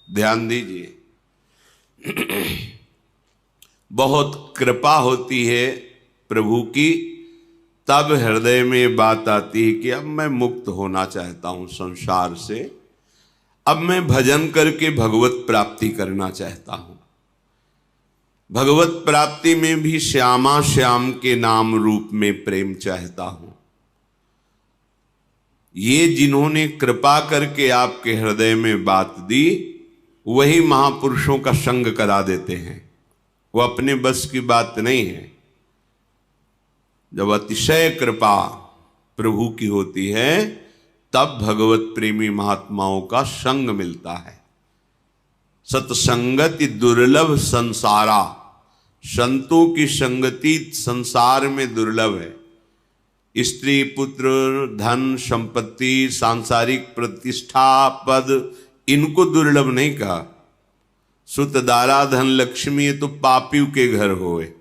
ध्यान दीजिए, बहुत कृपा होती है प्रभु की, तब हृदय में बात आती है कि अब मैं मुक्त होना चाहता हूं संसार से, अब मैं भजन करके भगवत प्राप्ति करना चाहता हूं। भगवत प्राप्ति में भी श्यामा श्याम के नाम रूप में प्रेम चाहता हूं। ये जिन्होंने कृपा करके आपके हृदय में बात दी, वही महापुरुषों का संग करा देते हैं। वो अपने बस की बात नहीं है। जब अतिशय कृपा प्रभु की होती है, तब भगवत प्रेमी महात्माओं का संग मिलता है। सत्संगति दुर्लभ संसारा, संतों की संगति संसार में दुर्लभ है। स्त्री पुत्र धन संपत्ति सांसारिक प्रतिष्ठा पद, इनको दुर्लभ नहीं कहा। सुत दारा धन लक्ष्मी, ये तो पापियों के घर होए।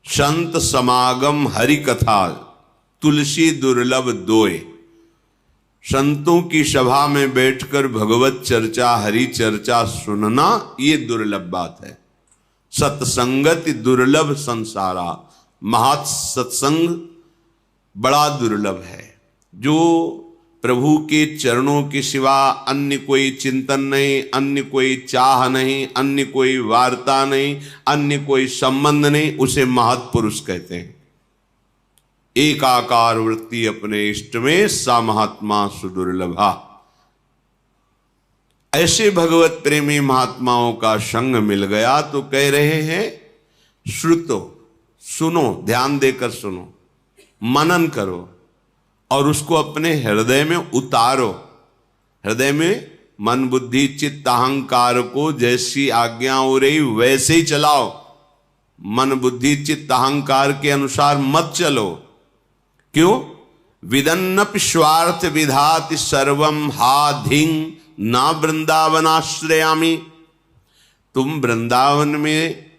संत समागम हरि कथा, तुलसी दुर्लभ दोए। संतों की सभा में बैठकर भगवत चर्चा हरि चर्चा सुनना, ये दुर्लभ बात है। सत्संगति दुर्लभ संसारा, महत् सत्संग बड़ा दुर्लभ है। जो प्रभु के चरणों के सिवा अन्य कोई चिंतन नहीं, अन्य कोई चाह नहीं, अन्य कोई वार्ता नहीं, अन्य कोई संबंध नहीं, उसे महत्पुरुष कहते हैं। एकाकार वृत्ति अपने इष्ट में, सा महात्मा सुदुर्लभा। ऐसे भगवत प्रेमी महात्माओं का संग मिल गया तो कह रहे हैं श्रुतो, सुनो, ध्यान देकर सुनो, मनन करो और उसको अपने हृदय में उतारो। हृदय में मन बुद्धि चित्त अहंकार को जैसी आज्ञा हो रही वैसे ही चलाओ। मन बुद्धि चित्त अहंकार के अनुसार मत चलो। क्यों? विदन्नपि स्वार्थ विधाति सर्वम हा धिंग ना वृंदावनाश्रयामि। तुम वृंदावन में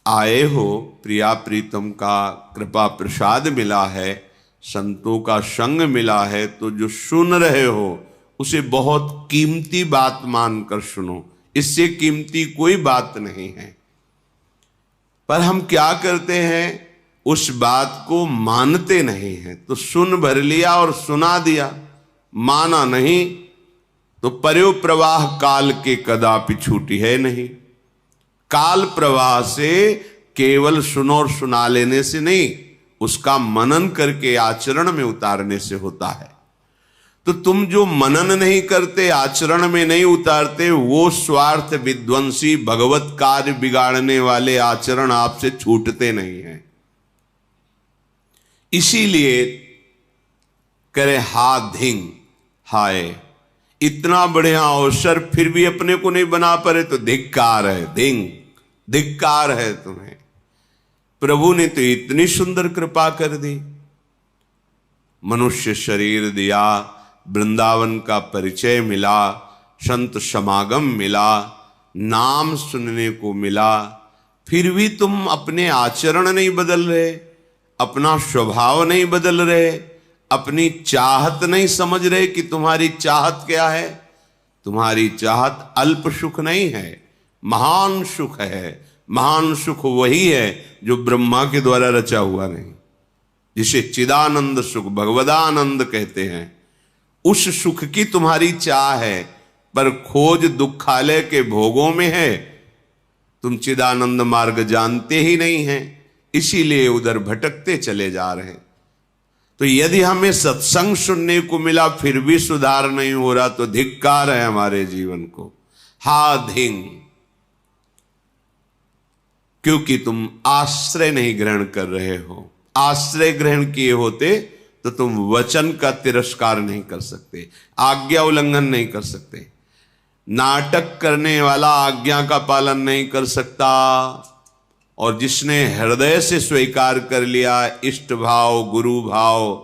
आए हो, प्रिया प्रीतम का कृपा प्रसाद मिला है, संतों का संग मिला है, तो जो सुन रहे हो उसे बहुत कीमती बात मानकर सुनो। इससे कीमती कोई बात नहीं है। पर हम क्या करते हैं, उस बात को मानते नहीं हैं। तो सुन भर लिया और सुना दिया, माना नहीं तो पर्यो प्रवाह काल के कदापि छूटी है नहीं। काल प्रवाह से केवल सुनो और सुना लेने से नहीं, उसका मनन करके आचरण में उतारने से होता है। तो तुम जो मनन नहीं करते, आचरण में नहीं उतारते, वो स्वार्थ विध्वंसी भगवत कार्य बिगाड़ने वाले आचरण आपसे छूटते नहीं हैं। इसीलिए करे हा धिंग, हाय इतना बढ़िया अवसर फिर भी अपने को नहीं बना पाए तो धिक्कार है। धिंग, धिक्कार है तुम्हें। प्रभु ने तो इतनी सुंदर कृपा कर दी, मनुष्य शरीर दिया, वृंदावन का परिचय मिला, संत समागम मिला, नाम सुनने को मिला, फिर भी तुम अपने आचरण नहीं बदल रहे, अपना स्वभाव नहीं बदल रहे, अपनी चाहत नहीं समझ रहे कि तुम्हारी चाहत क्या है। तुम्हारी चाहत अल्प सुख नहीं है, महान सुख है। महान सुख वही है जो ब्रह्मा के द्वारा रचा हुआ नहीं, जिसे चिदानंद सुख भगवदानंद कहते हैं। उस सुख की तुम्हारी चाह है, पर खोज दुखालय के भोगों में है। तुम चिदानंद मार्ग जानते ही नहीं हैं, इसीलिए उधर भटकते चले जा रहे हैं। तो यदि हमें सत्संग सुनने को मिला फिर भी सुधार नहीं हो रहा, तो धिक्कार है हमारे जीवन को। हा धिंग, क्योंकि तुम आश्रय नहीं ग्रहण कर रहे हो। आश्रय ग्रहण किए होते तो तुम वचन का तिरस्कार नहीं कर सकते, आज्ञा उल्लंघन नहीं कर सकते। नाटक करने वाला आज्ञा का पालन नहीं कर सकता, और जिसने हृदय से स्वीकार कर लिया इष्ट भाव, गुरु भाव,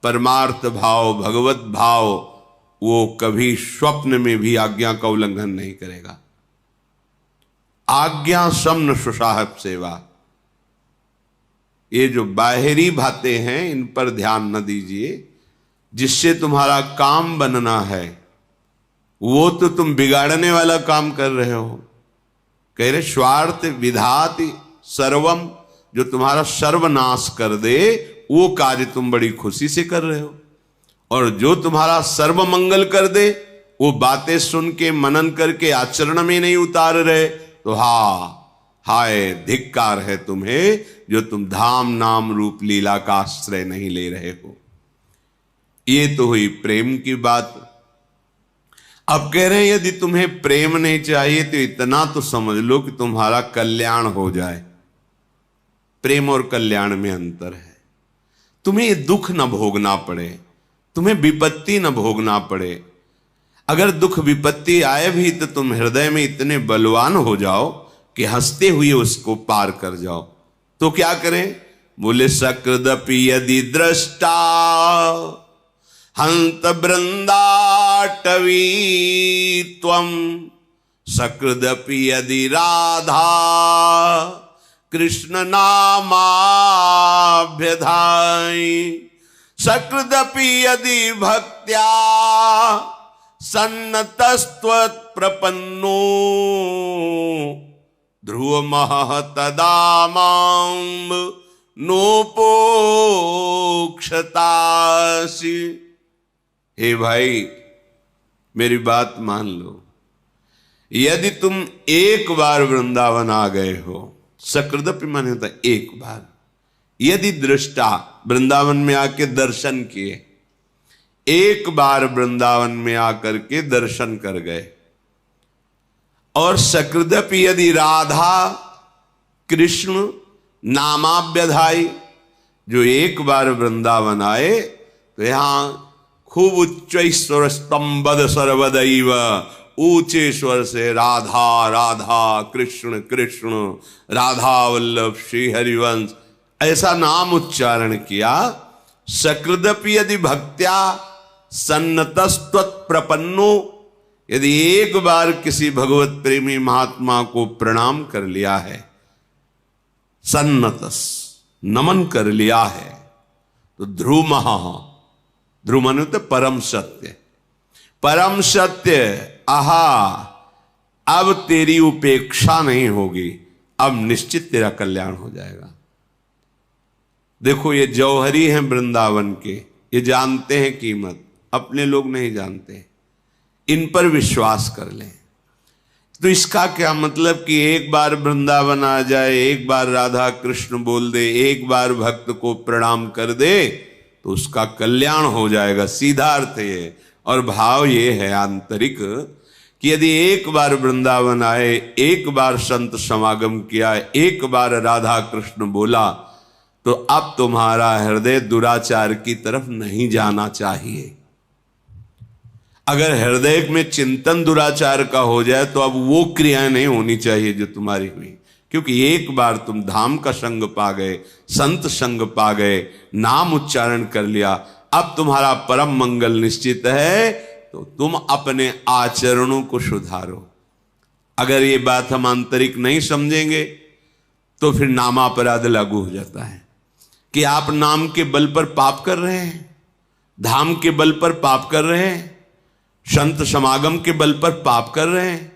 परमार्थ भाव, भगवत भाव, वो कभी स्वप्न में भी आज्ञा का उल्लंघन नहीं करेगा। आज्ञा समन सुसाहब सेवा, ये जो बाहरी बातें हैं इन पर ध्यान न दीजिए। जिससे तुम्हारा काम बनना है वो तो तुम बिगाड़ने वाला काम कर रहे हो। कह रहे स्वार्थ विधाति सर्वम, जो तुम्हारा सर्वनाश कर दे वो कार्य तुम बड़ी खुशी से कर रहे हो, और जो तुम्हारा सर्व मंगल कर दे वो बातें सुन के मनन करके आचरण में नहीं उतार रहे, तो हाय धिक्कार है तुम्हें जो तुम धाम नाम रूप लीला का आश्रय नहीं ले रहे हो। ये तो हुई प्रेम की बात। अब कह रहे हैं यदि तुम्हें प्रेम नहीं चाहिए तो इतना तो समझ लो कि तुम्हारा कल्याण हो जाए। प्रेम और कल्याण में अंतर है। तुम्हें ये दुख न भोगना पड़े, तुम्हें विपत्ति न भोगना पड़े। अगर दुख विपत्ति आए भी तो तुम हृदय में इतने बलवान हो जाओ कि हंसते हुए उसको पार कर जाओ। तो क्या करें? बोले सकृदपि यदि दृष्टा हंत बृंदाटवी त्वं, सकृदपि यदि राधा कृष्ण नामाभ्यधाई, सकृदपि यदि भक्त्या सन्नतस्त्वत्प्रपन्नो, ध्रुवमः तदा मां नोपोक्षतासि। हे भाई मेरी बात मान लो, यदि तुम एक बार वृंदावन आ गए हो, सकृदपि माने होता एक बार, यदि दृष्टा वृंदावन में आके दर्शन किए, एक बार वृंदावन में आकर के दर्शन कर गए, और सकृदपि यदि राधा कृष्ण नामाभ्यधाई, जो एक बार वृंदावन आए तो यहां खूब उच्च स्वर स्तंभद सर्वदैव, ऊंचे स्वर से राधा राधा कृष्ण कृष्ण राधा वल्लभ श्री हरिवंश ऐसा नाम उच्चारण किया। सकृदपि यदि भक्त्या सन्नतस्त्वत्प्रपन्नो, यदि एक बार किसी भगवत प्रेमी महात्मा को प्रणाम कर लिया है, सन्नतस नमन कर लिया है, तो ध्रुवमः, ध्रुव माने तो परम सत्य, परम सत्य, आहा अब तेरी उपेक्षा नहीं होगी, अब निश्चित तेरा कल्याण हो जाएगा। देखो ये जौहरी हैं वृंदावन के, ये जानते हैं कीमत, अपने लोग नहीं जानते, इन पर विश्वास कर लें। तो इसका क्या मतलब कि एक बार वृंदावन आ जाए, एक बार राधा कृष्ण बोल दे, एक बार भक्त को प्रणाम कर दे तो उसका कल्याण हो जाएगा, सीधा अर्थ ये। और भाव ये है आंतरिक कि यदि एक बार वृंदावन आए, एक बार संत समागम किया, एक बार राधा कृष्ण बोला, तो अब तुम्हारा हृदय दुराचार की तरफ नहीं जाना चाहिए। अगर हृदय में चिंतन दुराचार का हो जाए तो अब वो क्रियाएं नहीं होनी चाहिए जो तुम्हारी हुई, क्योंकि एक बार तुम धाम का संग पा गए, संत संग पा गए, नाम उच्चारण कर लिया, अब तुम्हारा परम मंगल निश्चित है, तो तुम अपने आचरणों को सुधारो। अगर ये बात हम आंतरिक नहीं समझेंगे तो फिर नामापराध लागू हो जाता है कि आप नाम के बल पर पाप कर रहे हैं, धाम के बल पर पाप कर रहे हैं, संत समागम के बल पर पाप कर रहे हैं,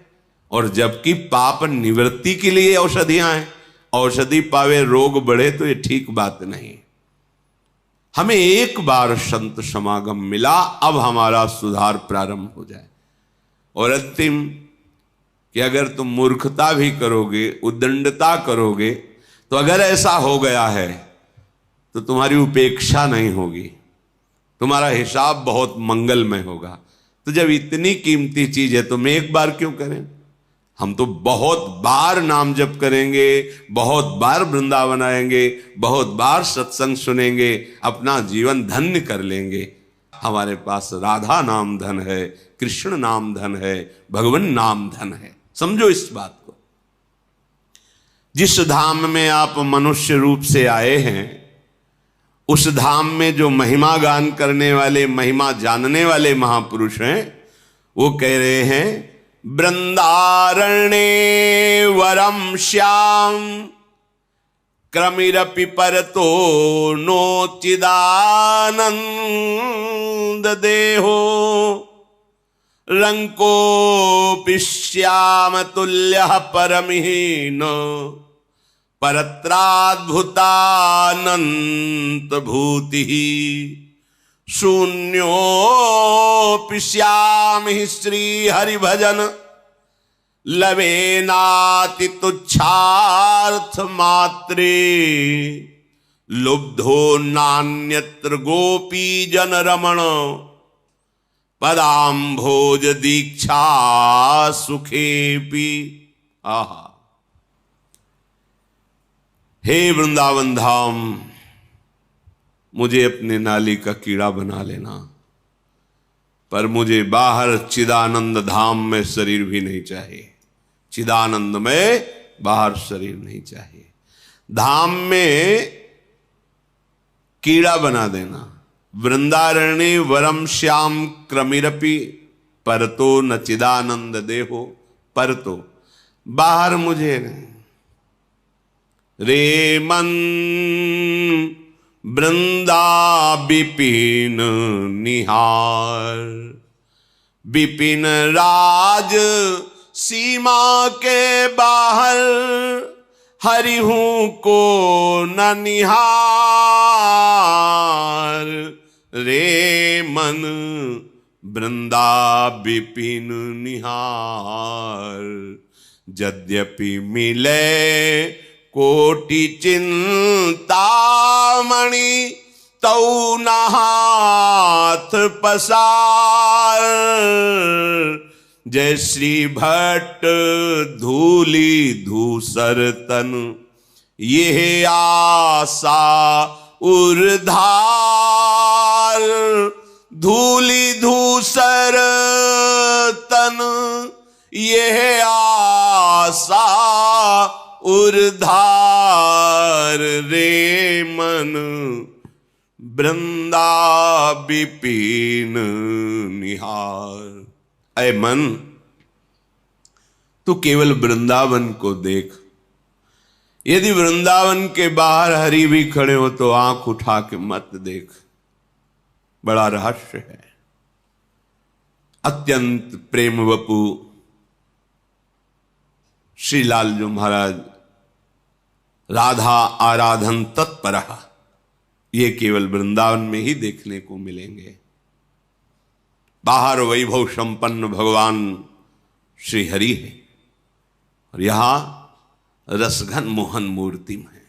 और जबकि पाप निवृत्ति के लिए औषधियां हैं, औषधि पावे रोग बढ़े, तो ये ठीक बात नहीं। हमें एक बार संत समागम मिला, अब हमारा सुधार प्रारंभ हो जाए। और अंतिम कि अगर तुम मूर्खता भी करोगे, उद्दंडता करोगे, तो अगर ऐसा हो गया है तो तुम्हारी उपेक्षा नहीं होगी, तुम्हारा हिसाब बहुत मंगलमय होगा। तो जब इतनी कीमती चीज है तो हम एक बार क्यों करें? हम तो बहुत बार नाम जप करेंगे, बहुत बार वृंदावन आएंगे, बहुत बार सत्संग सुनेंगे, अपना जीवन धन्य कर लेंगे। हमारे पास राधा नाम धन है, कृष्ण नाम धन है, भगवान नाम धन है। समझो इस बात को। जिस धाम में आप मनुष्य रूप से आए हैं, उस धाम में जो महिमा गान करने वाले, महिमा जानने वाले महापुरुष हैं, वो कह रहे हैं वृंदारण्ये वरम श्याम क्रमिरपि परतो नोचिदानंद देहो रंकोऽपि श्याम तुल्यः परमहीन परत्राद्भुतानंत भूतिः शून्योऽपि श्यामि श्री हरिभजन लवेनाति तुच्छार्थ मात्रे लुब्धो नान्यत्र गोपी जन रमण पदाम्भोज दीक्षा सुखेपि। आहा, हे वृंदावन धाम, मुझे अपने नाली का कीड़ा बना लेना, पर मुझे बाहर चिदानंद धाम में शरीर भी नहीं चाहिए। चिदानंद में बाहर शरीर नहीं चाहिए। धाम में कीड़ा बना देना। वृंदारण्य वरम श्याम क्रमिरपि परतो न चिदानंद देहो परतो, बाहर मुझे नहीं। रे मन वृंदा विपिन निहार, विपिन राज सीमा के बाहर हरिहूं को न निहार। रे मन वृंदा विपिन निहार, यद्यपि मिले कोटि चिंतामणि तौ न हाथ पसार। जय श्री भट्ट धूली धूसर तन ये आशा उर्धार। धूली धूसर तन ये आशा उर्धार। रे मन वृंदा विपिन निहार। ऐ मन, तू केवल वृंदावन को देख। यदि वृंदावन के बाहर हरि भी खड़े हो तो आंख उठा के मत देख। बड़ा रहस्य है। अत्यंत प्रेम वपु श्री लालजू महाराज राधा आराधन तत्पर, ये केवल वृंदावन में ही देखने को मिलेंगे। बाहर वैभव संपन्न भगवान श्री हरि है और यहां रसघन मोहन मूर्ति में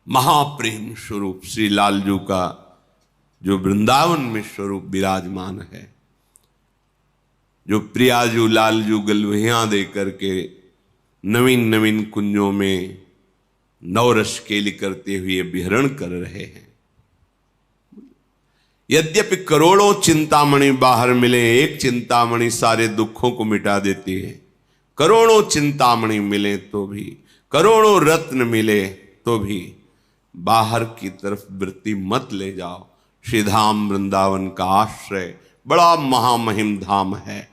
महाप्रेम स्वरूप श्री लालजू का जो वृंदावन में स्वरूप विराजमान है, जो प्रियाजू लालजू गलवहियां दे करके नवीन नवीन कुंजों में नवरस केली करते हुए विहरण कर रहे हैं। यद्यपि करोड़ों चिंतामणि बाहर मिले, एक चिंतामणि सारे दुखों को मिटा देती है। करोड़ों चिंतामणि मिले तो भी, करोड़ों रत्न मिले तो भी बाहर की तरफ वृत्ति मत ले जाओ। श्री धाम वृंदावन का आश्रय बड़ा महामहिम धाम है।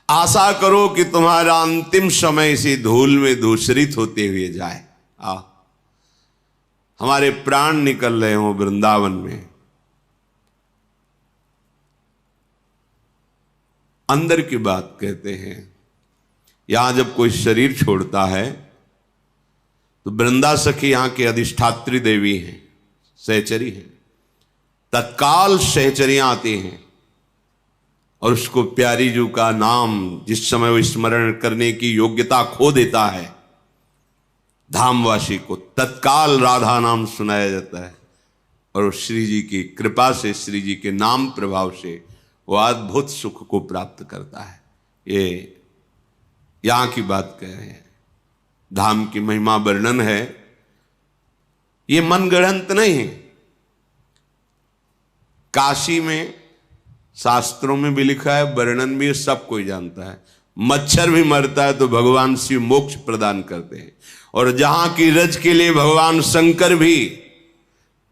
आशा करो कि तुम्हारा अंतिम समय इसी धूल में धूसरित होते हुए जाए। हमारे प्राण निकल रहे हो वृंदावन में। अंदर की बात कहते हैं, यहां जब कोई शरीर छोड़ता है तो वृंदा सखी यहां की अधिष्ठात्री देवी हैं, सहचरी हैं। तत्काल सहचरियां आती हैं और उसको प्यारी जू का नाम जिस समय वो स्मरण करने की योग्यता खो देता है, धामवासी को तत्काल राधा नाम सुनाया जाता है और श्री जी की कृपा से, श्री जी के नाम प्रभाव से वो अद्भुत सुख को प्राप्त करता है। ये यहां की बात कह रहे हैं। धाम की महिमा वर्णन है, ये मनगढ़ंत नहीं है। काशी में शास्त्रों में भी लिखा है, वर्णन भी सब कोई जानता है। मच्छर भी मरता है तो भगवान शिव मोक्ष प्रदान करते हैं। और जहां की रज के लिए भगवान शंकर भी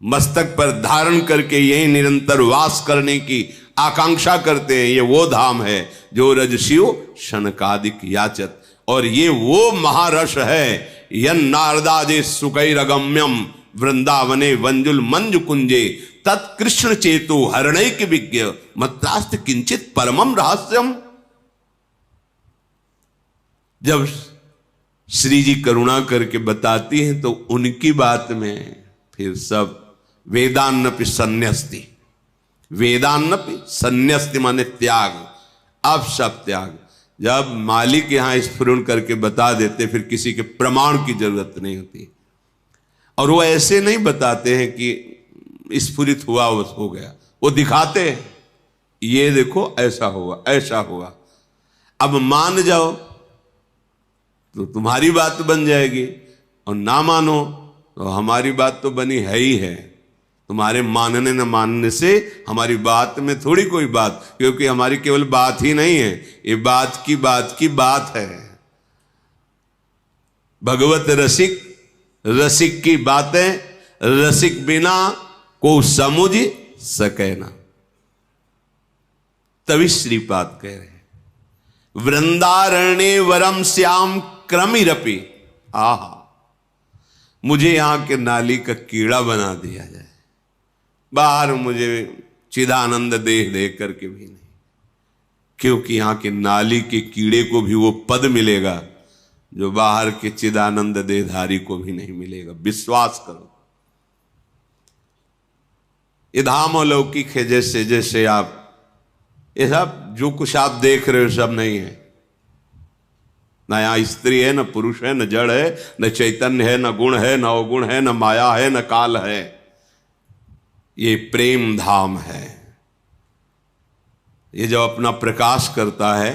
मस्तक पर धारण करके यही निरंतर वास करने की आकांक्षा करते हैं। ये वो धाम है जो रज शिव शनकादिक याचत, और ये वो महारस है यन नारदाजे सुकैरगम्यम वृंदावने वंजुल मंजु कुंजे तत्कृष्ण चेतो हरणैक विज्ञ मत्रास्त किंचित परमम रहस्यम। जब श्री जी करुणा करके बताती हैं तो उनकी बात में फिर सब वेदान्नपि संन्यस्ति, वेदान्नपि संन्यस्ति माने त्याग, अब सब त्याग। जब मालिक यहां स्फुरण करके बता देते फिर किसी के प्रमाण की जरूरत नहीं होती। और वो ऐसे नहीं बताते हैं कि स्फुरित हुआ बस हो गया, वो दिखाते हैं ये देखो ऐसा हुआ ऐसा हुआ। अब मान जाओ तो तुम्हारी बात बन जाएगी, और ना मानो तो हमारी बात तो बनी है ही है। तुम्हारे मानने न मानने से हमारी बात में थोड़ी कोई बात, क्योंकि हमारी केवल बात ही नहीं है, ये बात की बात है। भगवत रसिक, रसिक की बातें रसिक बिना को समझ सके ना। तभी श्रीपाद कह रहे हैं वृंदारण्य वरम श्याम क्रमिरपि, आहा मुझे यहां के नाली का कीड़ा बना दिया जाए, बाहर मुझे चिदानंद देह दे करके भी नहीं, क्योंकि यहां के नाली के कीड़े को भी वो पद मिलेगा जो बाहर के चिदानंद देहधारी को भी नहीं मिलेगा। विश्वास करो, ये धाम अलौकिक है। जैसे जैसे आप ये सब जो कुछ आप देख रहे हो सब नहीं है, न यहाँ स्त्री है, न पुरुष है, न जड़ है, न चैतन्य है, न गुण है, न अवगुण है, न माया है, न काल है। ये प्रेम धाम है। ये जब अपना प्रकाश करता है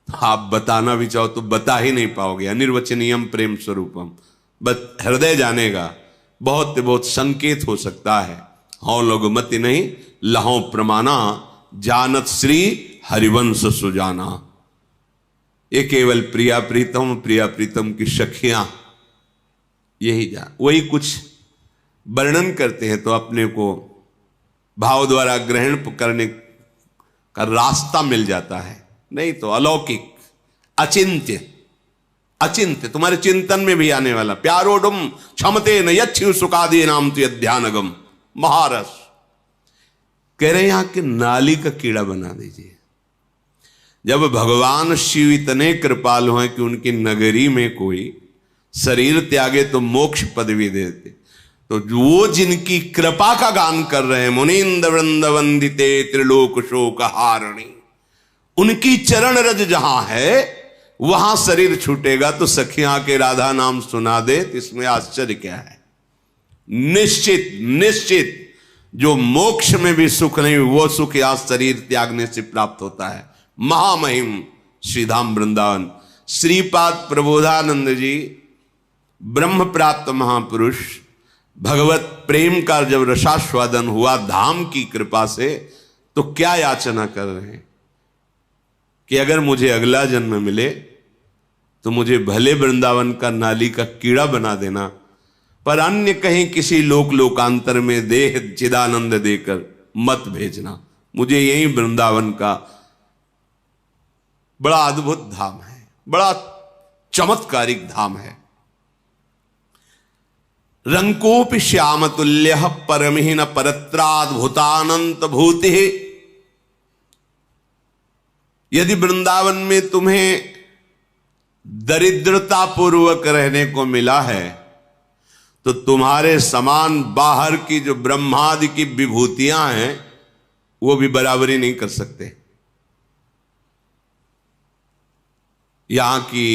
आप बताना भी चाहो तो बता ही नहीं पाओगे। अनिर्वचनीयम प्रेम स्वरूपम, बस हृदय जानेगा। बहुत बहुत संकेत हो सकता है, हौ लघुमति नहीं लहो प्रमाणा, जानत श्री हरिवंश सुजाना। ये केवल प्रिया प्रीतम की सखियां यही जान, वही कुछ वर्णन करते हैं तो अपने को भाव द्वारा ग्रहण करने का रास्ता मिल जाता है। नहीं तो अलौकिक, अचिंत्य, अचिंत्य तुम्हारे चिंतन में भी आने वाला। प्यारोडुम क्षमते न यच्छु सुखादि नाम तु ध्यानगम, महारस कह रहे यहां के नाली का कीड़ा बना दीजिए। जब भगवान शिव इतने कृपालु हैं कि उनकी नगरी में कोई शरीर त्यागे तो मोक्ष पदवी देते, तो वो जिनकी कृपा का गान कर रहे हैं, मुनींद्र वृंद वंदिते त्रिलोक शोक हारणी, उनकी चरण रज जहां है वहां शरीर छूटेगा तो सखियां के राधा नाम सुना दे, इसमें आश्चर्य क्या है। निश्चित निश्चित जो मोक्ष में भी सुख नहीं वो सुख या शरीर त्यागने से प्राप्त होता है। महामहिम श्रीधाम वृंदावन। श्रीपाद प्रबोधानंद जी ब्रह्म प्राप्त महापुरुष, भगवत प्रेम का जब रसास्वादन हुआ धाम की कृपा से, तो क्या याचना कर रहे हैं कि अगर मुझे अगला जन्म मिले तो मुझे भले वृंदावन का नाली का कीड़ा बना देना, पर अन्य कहीं किसी लोकांतर में देह चिदानंद देकर मत भेजना। मुझे यही वृंदावन का बड़ा अद्भुत धाम है, बड़ा चमत्कारिक धाम है। रंकोपि श्याम तुल्य परमहीन परत्राद्भुतानंत भूति। यदि वृंदावन में तुम्हें दरिद्रता पूर्वक रहने को मिला है तो तुम्हारे समान बाहर की जो ब्रह्मादि की विभूतियां हैं वो भी बराबरी नहीं कर सकते। यहां की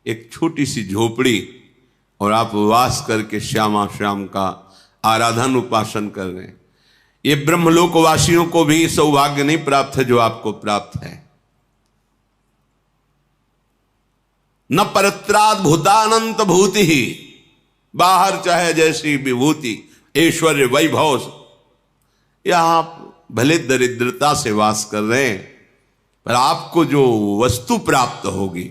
एक छोटी सी झोपड़ी और आप वास करके श्यामा श्याम का आराधन उपासन कर रहे हैं, ये ब्रह्मलोकवासियों को भी सौभाग्य नहीं प्राप्त है जो आपको प्राप्त है। न परत्राद्भुतानंत भूति ही, बाहर चाहे जैसी विभूति ऐश्वर्य वैभव, यहां भले दरिद्रता से वास कर रहे हैं पर आपको जो वस्तु प्राप्त होगी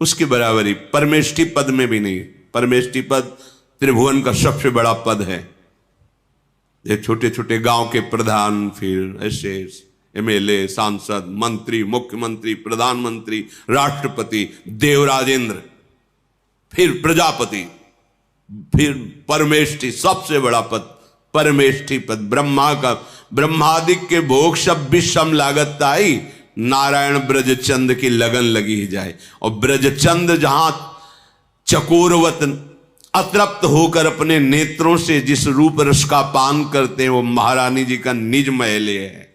उसकी बराबरी परमेष्टि पद में भी नहीं। परमेष्टि पद त्रिभुवन का सबसे बड़ा पद है। ये छोटे छोटे गांव के प्रधान, फिर ऐसे एमएलए, सांसद, मंत्री, मुख्यमंत्री, प्रधानमंत्री, राष्ट्रपति, देवराजेंद्र, फिर प्रजापति, फिर परमेष्टि, सबसे बड़ा पद परमेष्ठी पद ब्रह्मा का ब्रह्मादिक के भोग सब विषम लागत आई, नारायण ब्रजचंद की लगन लगी ही जाए। और ब्रजचंद जहां चकोरवत अतृप्त होकर अपने नेत्रों से जिस रूप रस का पान करते हैं वो महारानी जी का निज महल है।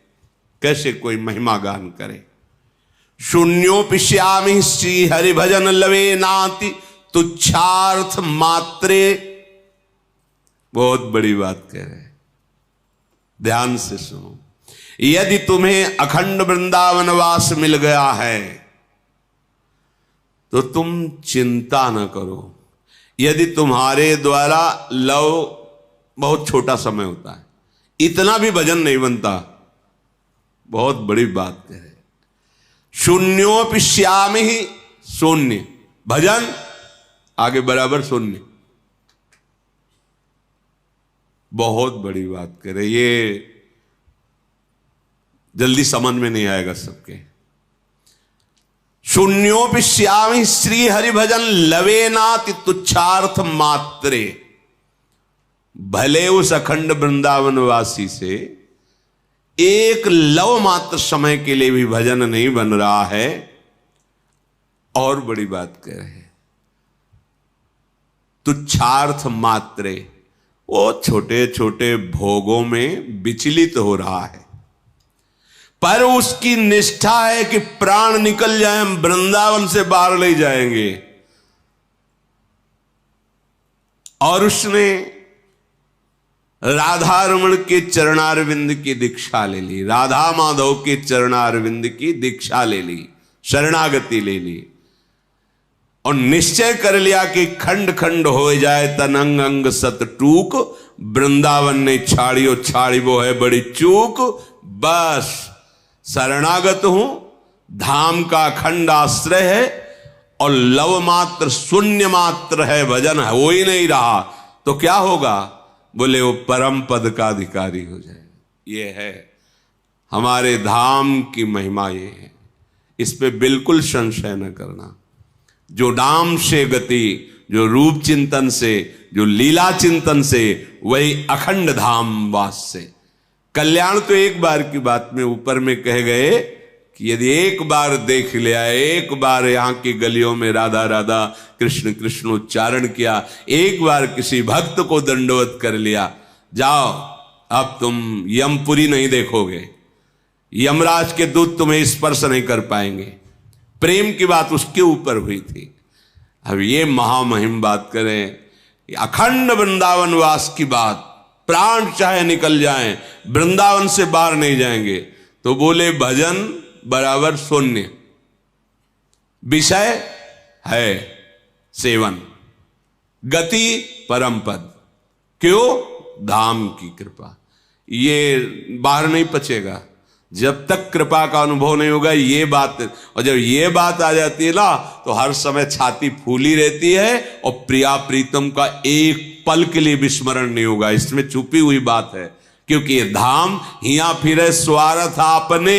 कैसे कोई महिमा गान करे। शून्योपिश्यामि श्री हरि भजन लवे नाति तुच्छार्थ मात्रे। बहुत बड़ी बात कह रहे, ध्यान से सुनो। यदि तुम्हें अखंड वृंदावन वास मिल गया है तो तुम चिंता न करो। यदि तुम्हारे द्वारा लव बहुत छोटा समय होता है, इतना भी भजन नहीं बनता, बहुत बड़ी बात कह रहे। शून्योपिश्यामि ही शून्य भजन आगे बराबर शून्य, बहुत बड़ी बात कह रहे। ये जल्दी समझ में नहीं आएगा सबके। शून्योपिश्यामि श्री हरि भजन लवेनाति तुच्छार्थ मात्रे। भले उस अखंड वृंदावन वासी से एक लव मात्र समय के लिए भी भजन नहीं बन रहा है। और बड़ी बात कह रहे हैं, तुच्छार्थ मात्रे, वो छोटे छोटे भोगों में विचलित हो रहा है, पर उसकी निष्ठा है कि प्राण निकल जाए, हम वृंदावन से बाहर ले जाएंगे। और उसने राधा रमण के चरणारविंद की दीक्षा ले ली, राधा माधव के चरणारविंद की दीक्षा ले ली, शरणागति ले ली और निश्चय कर लिया कि खंड खंड हो जाए तन अंग अंग सत टूक, वृंदावन ने छाड़ियो छाड़ी वो है बड़ी चूक। बस शरणागत हूं, धाम का खंड आश्रय है और लव मात्र शून्य मात्र है, भजन हो ही नहीं रहा, तो क्या होगा? बोले वो परम पद का अधिकारी हो जाए। ये है हमारे धाम की महिमा, ये है, इस पे बिल्कुल संशय न करना। जो नाम से गति, जो रूप चिंतन से, जो लीला चिंतन से, वही अखंड धाम वास से। कल्याण तो एक बार की बात में ऊपर में कह गए कि यदि एक बार देख लिया, एक बार यहाँ की गलियों में राधा राधा कृष्ण कृष्ण उच्चारण किया, एक बार किसी भक्त को दंडवत कर लिया, जाओ अब तुम यमपुरी नहीं देखोगे, यमराज के दूत तुम्हें स्पर्श नहीं कर पाएंगे। प्रेम की बात उसके ऊपर हुई थी। अब ये महामहिम बात करें, अखंड वृंदावन वास की बात, प्राण चाहे निकल जाएं, वृंदावन से बाहर नहीं जाएंगे। तो बोले भजन बराबर शून्य, विषय है सेवन, गति परम पद। क्यों? धाम की कृपा। ये बाहर नहीं पचेगा जब तक कृपा का अनुभव नहीं होगा ये बात। और जब ये बात आ जाती है ना तो हर समय छाती फूली रहती है और प्रिया प्रीतम का एक पल के लिए विस्मरण नहीं होगा। इसमें छुपी हुई बात है, क्योंकि ये धाम हिया फिरे स्वार्थ आपने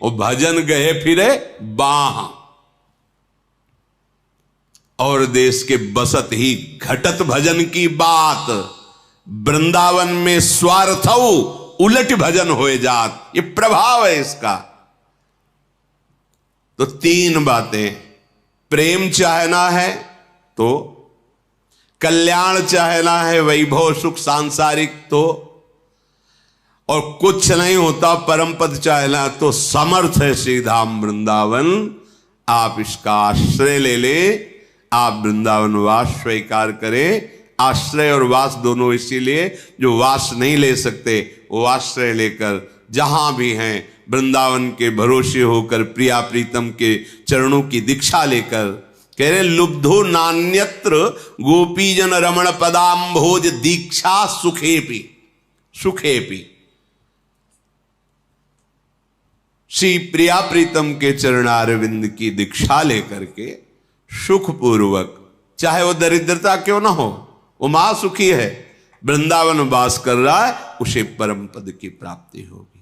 और भजन गए फिरे बाह। और देश के बसत ही घटत भजन की बात, वृंदावन में स्वार्थ उलट भजन होए जात, ये प्रभाव है इसका। तो तीन बातें, प्रेम चाहना है तो, कल्याण चाहना है, वैभव सुख सांसारिक तो, और कुछ नहीं होता परम पद चाहना तो समर्थ है श्री धाम वृंदावन। आप इसका आश्रय ले ले, आप वृंदावन वास स्वीकार करें। आश्रय और वास दोनों इसीलिए, जो वास नहीं ले सकते वो आश्रय लेकर जहां भी हैं वृंदावन के भरोसे होकर प्रिया प्रीतम के चरणों की दीक्षा लेकर कह रहे लुब्धो नान्यत्र गोपीजन रमण पदाम्भोज दीक्षा सुखेपी। सुखेपी श्री प्रिया प्रीतम के चरणारविंद की दीक्षा लेकर के सुखपूर्वक, चाहे वो दरिद्रता क्यों ना हो, वो महासुखी है, वृंदावन वास कर रहा है, उसे परम पद की प्राप्ति होगी।